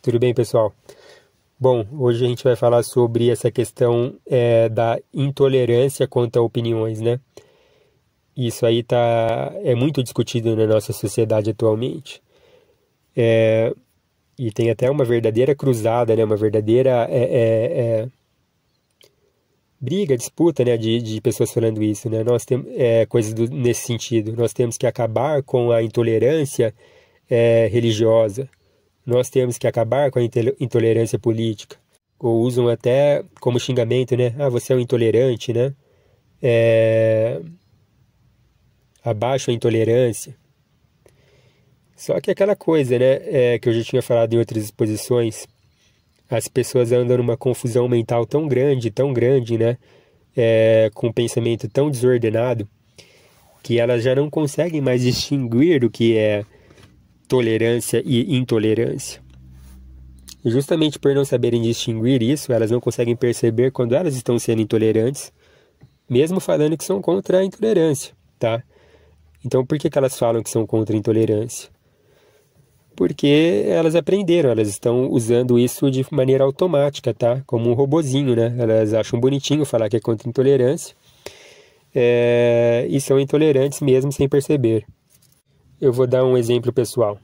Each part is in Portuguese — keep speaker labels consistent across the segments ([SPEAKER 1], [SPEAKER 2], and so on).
[SPEAKER 1] Tudo bem, pessoal? Bom, hoje a gente vai falar sobre essa questão da intolerância quanto a opiniões, né? Isso aí é muito discutido na nossa sociedade atualmente. E tem até uma verdadeira cruzada, né? Uma verdadeira briga, disputa, né? De pessoas falando isso, né? Nós temos coisas nesse sentido. Nós temos que acabar com a intolerância religiosa. Nós temos que acabar com a intolerância política. Ou usam até como xingamento, né? Ah, você é um intolerante, né? Abaixo a intolerância. Só que aquela coisa, né? Que eu já tinha falado em outras exposições. As pessoas andam numa confusão mental tão grande, né? Com um pensamento tão desordenado, que elas já não conseguem mais distinguir o que é tolerância e intolerância. E justamente por não saberem distinguir isso, elas não conseguem perceber quando elas estão sendo intolerantes, mesmo falando que são contra a intolerância, tá? Então por que elas falam que são contra a intolerância? Porque elas aprenderam, elas estão usando isso de maneira automática, tá? Como um robozinho, né? Elas acham bonitinho falar que é contra a intolerância e são intolerantes mesmo sem perceber. Eu vou dar um exemplo pessoal.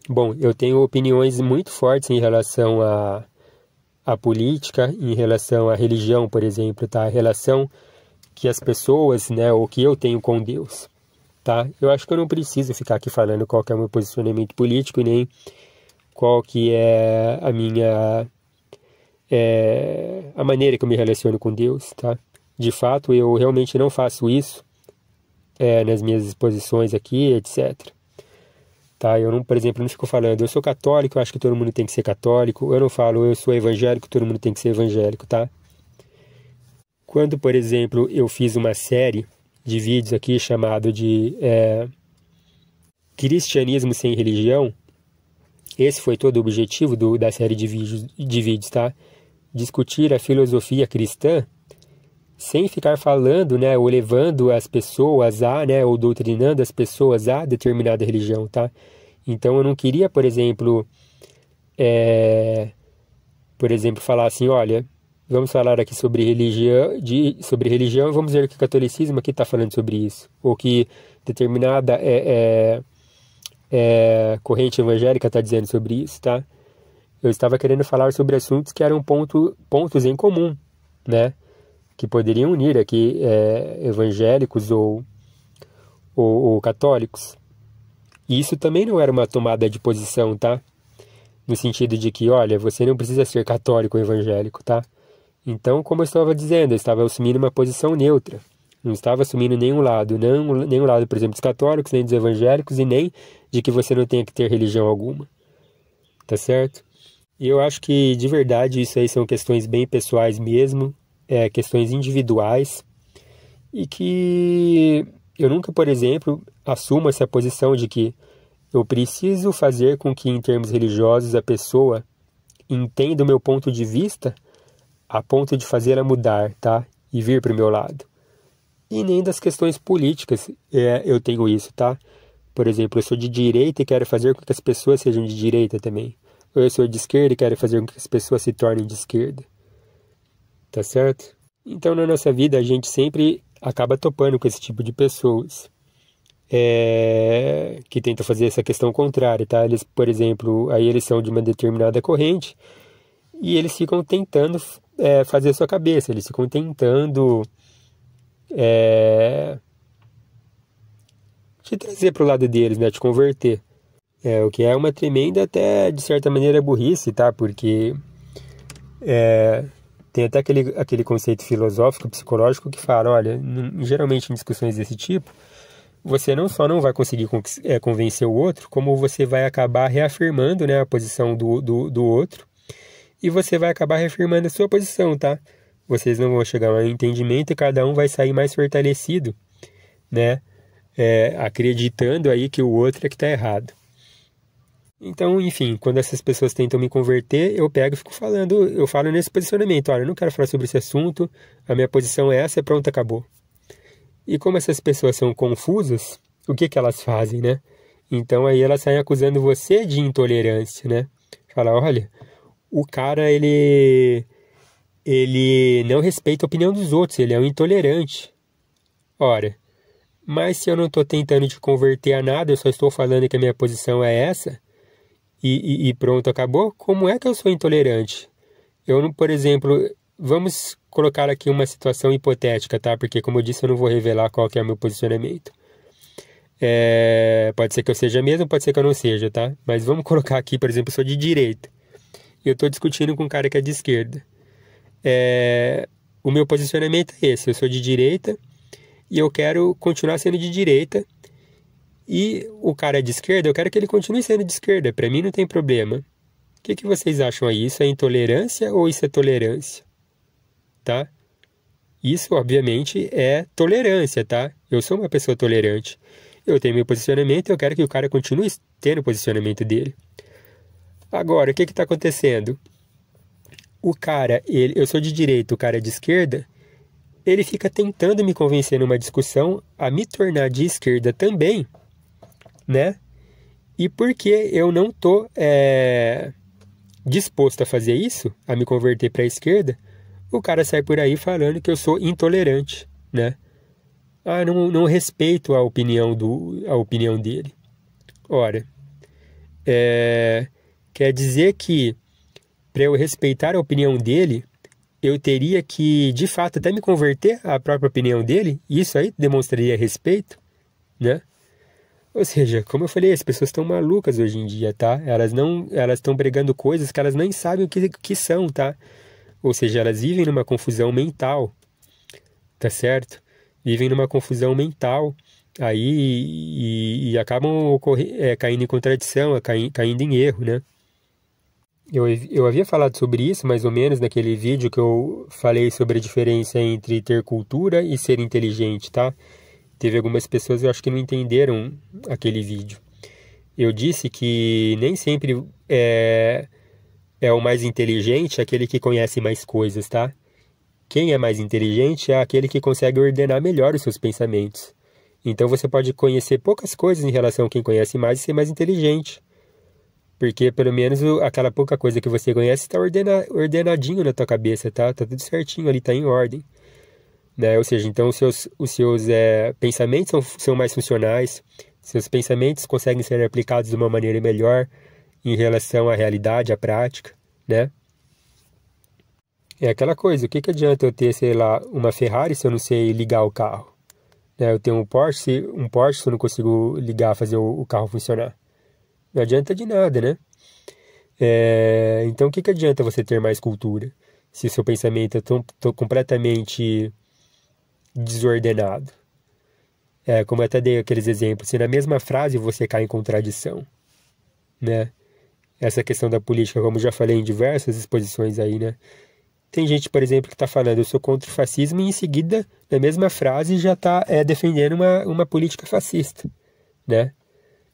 [SPEAKER 1] Bom, eu tenho opiniões muito fortes em relação à política, em relação à religião, por exemplo, tá? A relação que as pessoas, né, ou que eu tenho com Deus, tá? Eu acho que eu não preciso ficar aqui falando qual que é o meu posicionamento político, nem qual que é a minha... a maneira que eu me relaciono com Deus, tá? De fato, eu realmente não faço isso nas minhas exposições aqui, etc. Tá? Eu não, por exemplo, não fico falando, eu sou católico, eu acho que todo mundo tem que ser católico. Eu não falo, eu sou evangélico, todo mundo tem que ser evangélico, tá? Quando, por exemplo, eu fiz uma série de vídeos aqui chamado de Cristianismo sem religião, esse foi todo o objetivo da série de vídeos, tá? Discutir a filosofia cristã sem ficar falando, né, ou levando as pessoas né, ou doutrinando as pessoas a determinada religião, tá? Então eu não queria, por exemplo, falar assim, olha, vamos falar aqui sobre religião e vamos ver o que o catolicismo aqui está falando sobre isso, ou que determinada corrente evangélica está dizendo sobre isso, tá? Eu estava querendo falar sobre assuntos que eram pontos em comum, né? Que poderiam unir aqui evangélicos ou católicos. E isso também não era uma tomada de posição, tá? No sentido de que, olha, você não precisa ser católico ou evangélico, tá? Então, como eu estava dizendo, eu estava assumindo uma posição neutra. Não estava assumindo nenhum lado, nenhum lado, por exemplo, dos católicos, nem dos evangélicos, e nem de que você não tenha que ter religião alguma. Tá certo? E eu acho que, de verdade, isso aí são questões bem pessoais mesmo, questões individuais, e que eu nunca, por exemplo, assumo essa posição de que eu preciso fazer com que, em termos religiosos, a pessoa entenda o meu ponto de vista a ponto de fazê-la mudar, tá? E vir para o meu lado. E nem das questões políticas eu tenho isso, tá? Por exemplo, eu sou de direita e quero fazer com que as pessoas sejam de direita também. Ou eu sou de esquerda e quero fazer com que as pessoas se tornem de esquerda. Tá certo? Então, na nossa vida, a gente sempre acaba topando com esse tipo de pessoas que tentam fazer essa questão contrária, tá? Eles, por exemplo, aí eles são de uma determinada corrente e eles ficam tentando fazer a sua cabeça, eles ficam tentando te trazer para o lado deles, né? Te converter. O que é uma tremenda, até de certa maneira, burrice, tá? Porque tem até aquele conceito filosófico, psicológico que fala, olha, geralmente em discussões desse tipo, você não só não vai conseguir convencer o outro, como você vai acabar reafirmando, né, a posição do outro, e você vai acabar reafirmando a sua posição, tá? Vocês não vão chegar a um entendimento e cada um vai sair mais fortalecido, né, acreditando aí que o outro é que está errado. Então, enfim, quando essas pessoas tentam me converter, eu pego e fico falando, eu falo nesse posicionamento, olha, eu não quero falar sobre esse assunto, a minha posição é essa, pronto, acabou. E como essas pessoas são confusas, o que elas fazem, né? Então aí elas saem acusando você de intolerância, né? Fala, olha, o cara, ele não respeita a opinião dos outros, ele é um intolerante. Ora, mas se eu não estou tentando te converter a nada, eu só estou falando que a minha posição é essa, e pronto, acabou, como é que eu sou intolerante? Eu não, por exemplo, vamos colocar aqui uma situação hipotética, tá? Porque, como eu disse, eu não vou revelar qual que é o meu posicionamento. Pode ser que eu seja mesmo, pode ser que eu não seja, tá? Mas vamos colocar aqui, por exemplo, eu sou de direita. E eu estou discutindo com um cara que é de esquerda. O meu posicionamento é esse, eu sou de direita e eu quero continuar sendo de direita. E o cara é de esquerda, eu quero que ele continue sendo de esquerda. Para mim não tem problema. O que vocês acham aí? Isso é intolerância ou isso é tolerância? Tá? Isso, obviamente, é tolerância, tá? Eu sou uma pessoa tolerante. Eu tenho meu posicionamento e eu quero que o cara continue tendo o posicionamento dele. Agora, o que está acontecendo? O cara, eu sou de direita, o cara é de esquerda, ele fica tentando me convencer numa discussão a me tornar de esquerda também, né? E porque eu não estou disposto a fazer isso, a me converter para a esquerda, o cara sai por aí falando que eu sou intolerante, né? Não respeito a opinião dele. Ora, quer dizer que para eu respeitar a opinião dele, eu teria que, de fato, até me converter à própria opinião dele? Isso aí demonstraria respeito, né? Ou seja, como eu falei, as pessoas estão malucas hoje em dia, tá? Elas estão pregando coisas que elas nem sabem o que são, tá? Ou seja, elas vivem numa confusão mental, tá certo? Vivem numa confusão mental aí e acabam caindo em contradição, caindo em erro, né? Eu havia falado sobre isso mais ou menos naquele vídeo que eu falei sobre a diferença entre ter cultura e ser inteligente, tá? Teve algumas pessoas que eu acho que não entenderam aquele vídeo. Eu disse que nem sempre é o mais inteligente aquele que conhece mais coisas, tá? Quem é mais inteligente é aquele que consegue ordenar melhor os seus pensamentos. Então você pode conhecer poucas coisas em relação a quem conhece mais e ser mais inteligente. Porque pelo menos aquela pouca coisa que você conhece está ordenadinho na tua cabeça, tá? Tá tudo certinho ali, tá em ordem. Né? Ou seja, então os seus pensamentos são mais funcionais, seus pensamentos conseguem ser aplicados de uma maneira melhor em relação à realidade, à prática, né? É aquela coisa, o que adianta eu ter, sei lá, uma Ferrari se eu não sei ligar o carro? Né? Eu tenho um Porsche se eu não consigo ligar, fazer o carro funcionar. Não adianta de nada, né? Então, o que adianta você ter mais cultura se o seu pensamento é tão completamente desordenado? Como eu até dei aqueles exemplos, se na mesma frase você cai em contradição, né? Essa questão da política, como já falei em diversas exposições aí, né? Tem gente, por exemplo, que está falando eu sou contra o fascismo e em seguida, na mesma frase, já está defendendo uma política fascista, né?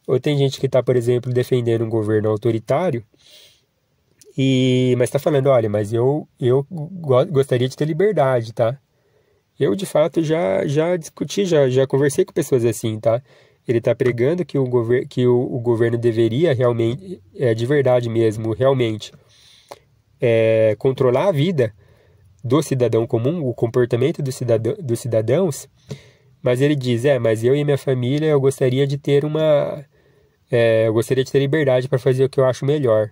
[SPEAKER 1] Ou tem gente que está, por exemplo, defendendo um governo autoritário, mas está falando, olha, mas eu gostaria de ter liberdade, tá? Eu, de fato, já discuti, já conversei com pessoas assim, tá? Ele está pregando que o governo deveria realmente, de verdade mesmo, realmente, controlar a vida do cidadão comum, o comportamento dos cidadãos, mas ele diz, mas eu e minha família, eu gostaria de ter liberdade para fazer o que eu acho melhor.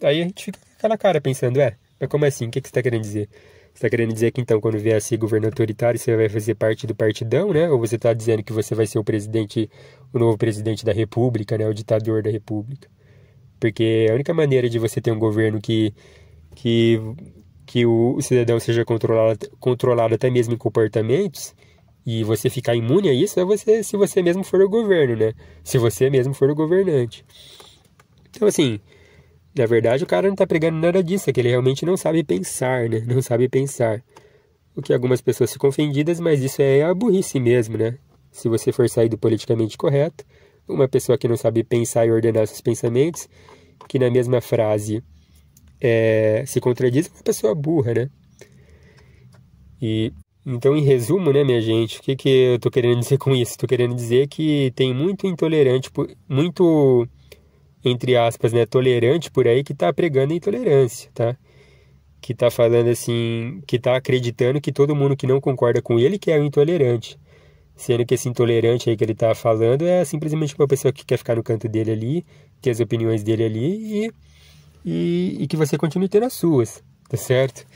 [SPEAKER 1] Aí a gente fica com aquela cara pensando, mas como assim? O que você está querendo dizer? Você está querendo dizer que então quando vier esse governo autoritário você vai fazer parte do partidão, né? Ou você está dizendo que você vai ser o novo presidente da república, né? O ditador da república? Porque a única maneira de você ter um governo que o cidadão seja controlado até mesmo em comportamentos e você ficar imune a isso se você mesmo for o governo, né? Se você mesmo for o governante. Então, assim, na verdade o cara não está pregando nada disso, é que ele realmente não sabe pensar, né? Não sabe pensar. O que algumas pessoas ficam ofendidas, mas isso é a burrice mesmo, né? Se você for sair do politicamente correto, uma pessoa que não sabe pensar e ordenar seus pensamentos, que na mesma frase se contradiz, é uma pessoa burra, né? Então, em resumo, né, minha gente, o que eu tô querendo dizer com isso? Tô querendo dizer que tem muito intolerante, muito entre aspas, né, tolerante por aí que está pregando intolerância, tá? Que está falando assim, que está acreditando que todo mundo que não concorda com ele que é o intolerante. Sendo que esse intolerante aí que ele está falando é simplesmente uma pessoa que quer ficar no canto dele ali, ter as opiniões dele ali e que você continue tendo as suas, tá certo?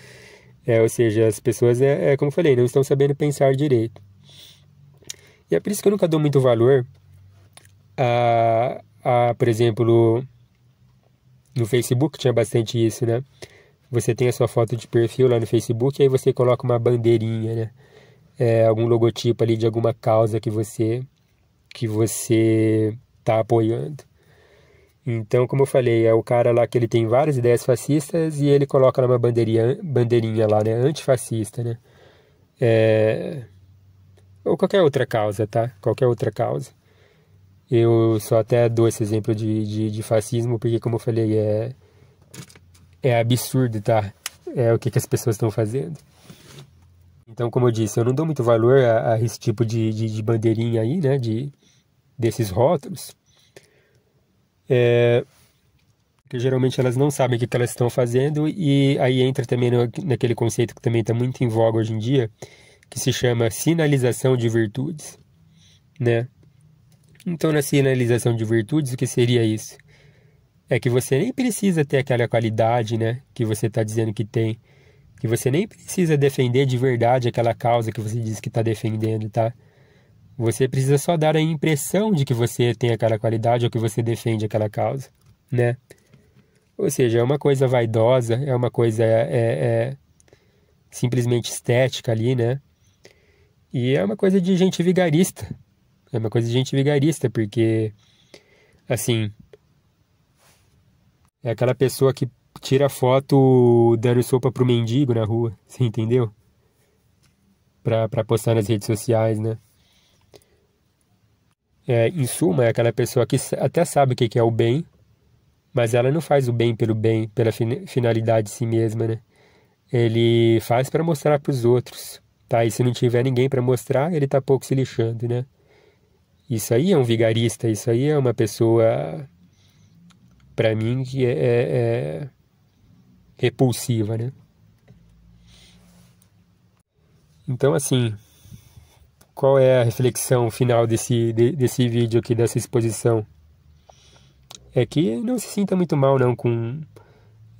[SPEAKER 1] Ou seja, as pessoas, como eu falei, não estão sabendo pensar direito. E é por isso que eu nunca dou muito valor por exemplo, no Facebook tinha bastante isso, né? Você tem a sua foto de perfil lá no Facebook e aí você coloca uma bandeirinha, né? Algum logotipo ali de alguma causa que você está apoiando. Então, como eu falei, é o cara lá que ele tem várias ideias fascistas e ele coloca lá uma bandeirinha lá, né? Antifascista, né? Ou qualquer outra causa, tá? Qualquer outra causa. Eu só até dou esse exemplo de fascismo porque, como eu falei, é absurdo, tá? É o que as pessoas estão fazendo. Então, como eu disse, eu não dou muito valor a esse tipo de bandeirinha aí, né? Desses rótulos. Porque geralmente elas não sabem o que elas estão fazendo e aí entra também naquele conceito que também está muito em voga hoje em dia, que se chama sinalização de virtudes, né? Então, na sinalização de virtudes, o que seria isso? É que você nem precisa ter aquela qualidade, né, que você está dizendo que tem, que você nem precisa defender de verdade aquela causa que você diz que está defendendo, tá? Você precisa só dar a impressão de que você tem aquela qualidade ou que você defende aquela causa, né? Ou seja, é uma coisa vaidosa, é uma coisa simplesmente estética ali, né? E é uma coisa de gente vigarista. É uma coisa de gente vigarista, porque, assim, é aquela pessoa que tira foto dando sopa pro mendigo na rua, você entendeu? Pra postar nas redes sociais, né? Em suma, é aquela pessoa que até sabe o que é o bem, mas ela não faz o bem, pela finalidade de si mesma, né? Ele faz para mostrar para os outros, tá? E se não tiver ninguém para mostrar, ele tá pouco se lixando, né? Isso aí é um vigarista, isso aí é uma pessoa, para mim, que é repulsiva, né? Então, assim, qual é a reflexão final desse vídeo aqui, dessa exposição? É que não se sinta muito mal, não,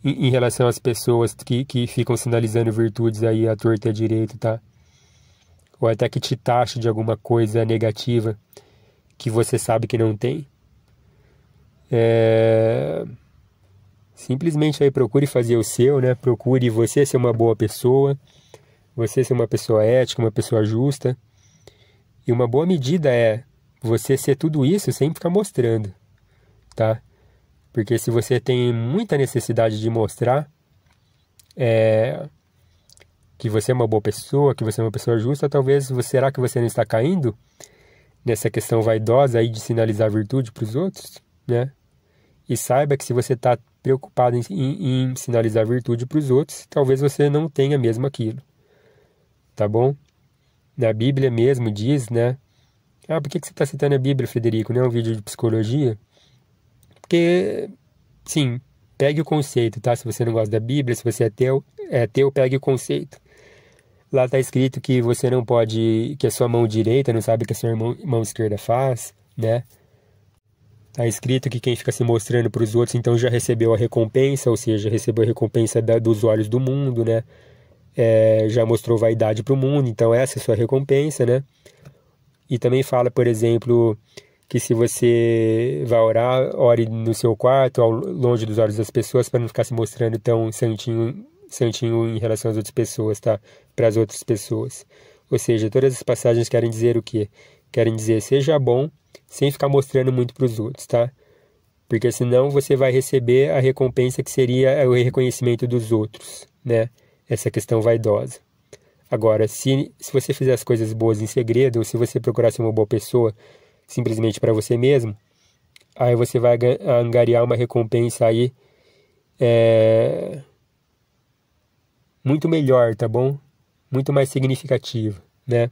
[SPEAKER 1] em relação às pessoas que ficam sinalizando virtudes aí à torta e à direita, tá? Ou até que te taxe de alguma coisa negativa que você sabe que não tem. Simplesmente aí procure fazer o seu, né? Procure você ser uma boa pessoa, você ser uma pessoa ética, uma pessoa justa. E uma boa medida é você ser tudo isso sem ficar mostrando, tá? Porque se você tem muita necessidade de mostrar que você é uma boa pessoa, que você é uma pessoa justa, talvez, será que você não está caindo nessa questão vaidosa aí de sinalizar virtude para os outros, né? E saiba que se você está preocupado em sinalizar virtude para os outros, talvez você não tenha mesmo aquilo, tá bom? Na Bíblia mesmo diz, né? Por que você está citando a Bíblia, Frederico? Não é um vídeo de psicologia? Porque, sim, pegue o conceito, tá? Se você não gosta da Bíblia, se você é ateu, pegue o conceito. Lá está escrito que você não pode, que a sua mão direita não sabe o que a sua mão esquerda faz, né? Está escrito que quem fica se mostrando para os outros, então já recebeu a recompensa, ou seja, recebeu a recompensa dos olhos do mundo, né? Já mostrou vaidade para o mundo, então essa é a sua recompensa, né? E também fala, por exemplo, que se você vai orar, ore no seu quarto, longe dos olhos das pessoas, para não ficar se mostrando tão santinho em relação às outras pessoas, tá? Para as outras pessoas. Ou seja, todas as passagens querem dizer o quê? Querem dizer, seja bom, sem ficar mostrando muito para os outros, tá? Porque senão você vai receber a recompensa que seria o reconhecimento dos outros, né? Essa questão vaidosa. Agora, se você fizer as coisas boas em segredo, ou se você procurar ser uma boa pessoa simplesmente para você mesmo, aí você vai angariar uma recompensa aí muito melhor, tá bom? Muito mais significativa, né?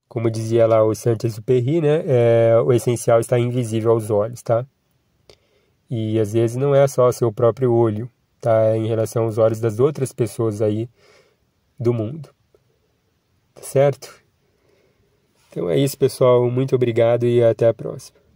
[SPEAKER 1] Como dizia lá o Saint-Exupéry, né? O essencial está invisível aos olhos, tá? E às vezes não é só o seu próprio olho, tá? É em relação aos olhos das outras pessoas aí do mundo. Tá certo? Então é isso, pessoal. Muito obrigado e até a próxima.